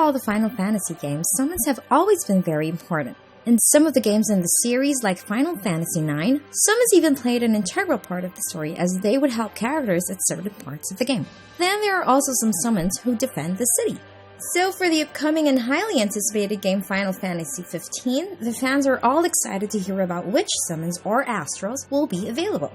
all the Final Fantasy games, summons have always been very important. In some of the games in the series, like Final Fantasy IX, summons even played an integral part of the story as they would help characters at certain parts of the game. Then there are also some summons who defend the city. So for the upcoming and highly anticipated game Final Fantasy XV, the fans are all excited to hear about which summons or astrals will be available.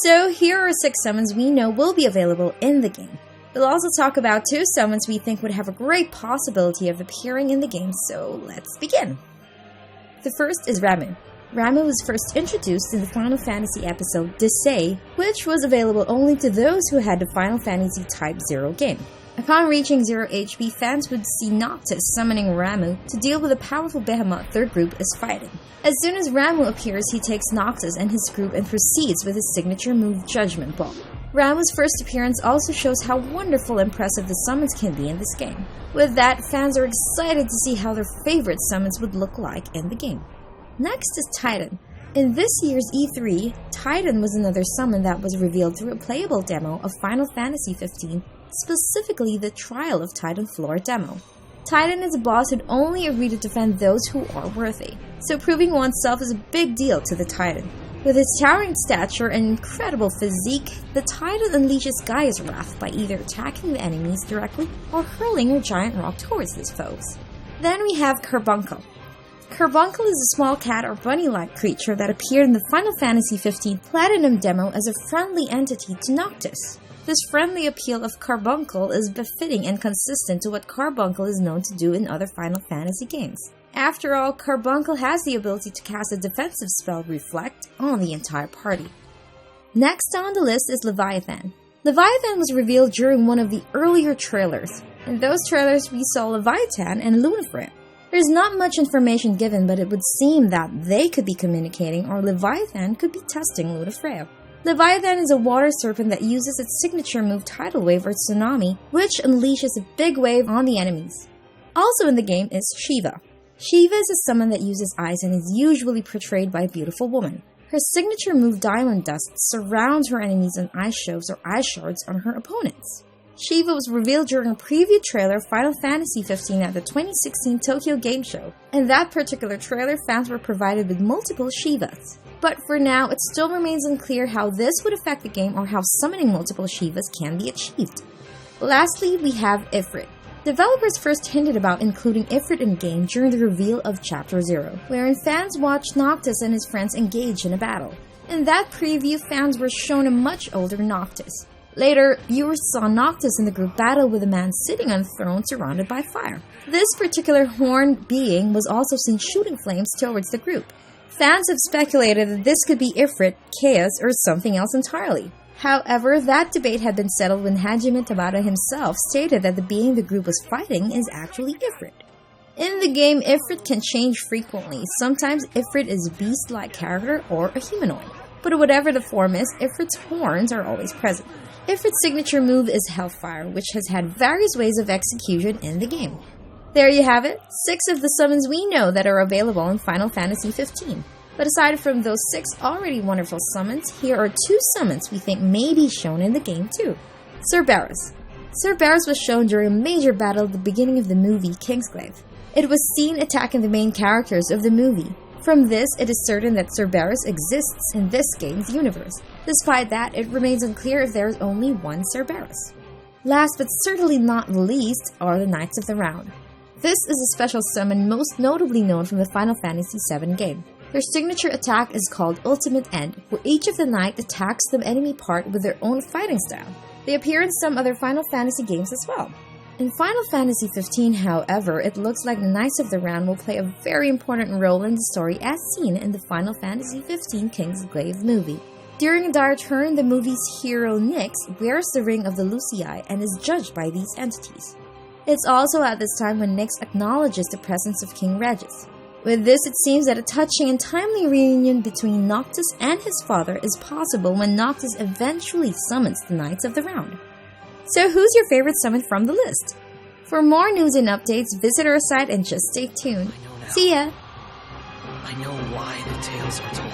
So here are 6 summons we know will be available in the game. We'll also talk about 2 summons we think would have a great possibility of appearing in the game, so let's begin. The first is Ramuh. Ramuh was first introduced in the Final Fantasy episode Desay, which was available only to those who had the Final Fantasy Type 0 game. Upon reaching 0 HP, fans would see Noctis summoning Ramuh to deal with a powerful behemoth their group is fighting. As soon as Ramuh appears, he takes Noctis and his group and proceeds with his signature move Judgment Ball. Ramuh's first appearance also shows how wonderful and impressive the summons can be in this game. With that, fans are excited to see how their favorite summons would look like in the game. Next is Titan. In this year's E3, Titan was another summon that was revealed through a playable demo of Final Fantasy XV, specifically the Trial of Titan Floor demo. Titan is a boss who'd only agree to defend those who are worthy, so proving oneself is a big deal to the Titan. With his towering stature and incredible physique, the Titan unleashes Gaia's wrath by either attacking the enemies directly or hurling her giant rock towards his foes. Then we have Carbuncle. Carbuncle is a small cat or bunny-like creature that appeared in the Final Fantasy XV Platinum demo as a friendly entity to Noctis. This friendly appeal of Carbuncle is befitting and consistent to what Carbuncle is known to do in other Final Fantasy games. After all, Carbuncle has the ability to cast a defensive spell Reflect on the entire party. Next on the list is Leviathan. Leviathan was revealed during one of the earlier trailers. In those trailers, we saw Leviathan and Lunafreya. There's not much information given, but it would seem that they could be communicating or Leviathan could be testing Lunafreya. Leviathan is a water serpent that uses its signature move Tidal Wave or Tsunami, which unleashes a big wave on the enemies. Also in the game is Shiva. Shiva is a summon that uses ice and is usually portrayed by a beautiful woman. Her signature move Diamond Dust surrounds her enemies and ice shoves or ice shards on her opponents. Shiva was revealed during a preview trailer of Final Fantasy XV at the 2016 Tokyo Game Show. In that particular trailer, fans were provided with multiple Shivas. But for now, it still remains unclear how this would affect the game or how summoning multiple Shivas can be achieved. Lastly, we have Ifrit. Developers first hinted about including Ifrit in-game during the reveal of Chapter 0, wherein fans watched Noctis and his friends engage in a battle. In that preview, fans were shown a much older Noctis. Later, viewers saw Noctis in the group battle with a man sitting on a throne surrounded by fire. This particular horned being was also seen shooting flames towards the group. Fans have speculated that this could be Ifrit, Chaos, or something else entirely. However, that debate had been settled when Hajime Tabata himself stated that the being the group was fighting is actually Ifrit. In the game, Ifrit can change frequently. Sometimes Ifrit is a beast-like character or a humanoid. But whatever the form is, Ifrit's horns are always present. Ifrit's signature move is Hellfire, which has had various ways of execution in the game. There you have it, 6 of the summons we know that are available in Final Fantasy XV. But aside from those 6 already wonderful summons, here are 2 summons we think may be shown in the game too. Cerberus. Cerberus was shown during a major battle at the beginning of the movie Kingsglaive. It was seen attacking the main characters of the movie. From this, it is certain that Cerberus exists in this game's universe. Despite that, it remains unclear if there is only one Cerberus. Last but certainly not least are the Knights of the Round. This is a special summon most notably known from the Final Fantasy VII game. Their signature attack is called Ultimate End, where each of the knights attacks the enemy part with their own fighting style. They appear in some other Final Fantasy games as well. In Final Fantasy XV, however, it looks like the Knights of the Round will play a very important role in the story as seen in the Final Fantasy XV Kingsglaive movie. During a dire turn, the movie's hero Nyx wears the Ring of the Lucii and is judged by these entities. It's also at this time when Nyx acknowledges the presence of King Regis. With this, it seems that a touching and timely reunion between Noctis and his father is possible when Noctis eventually summons the Knights of the Round. So who's your favorite summon from the list? For more news and updates, visit our site and just stay tuned. See ya! I know why the tales are told.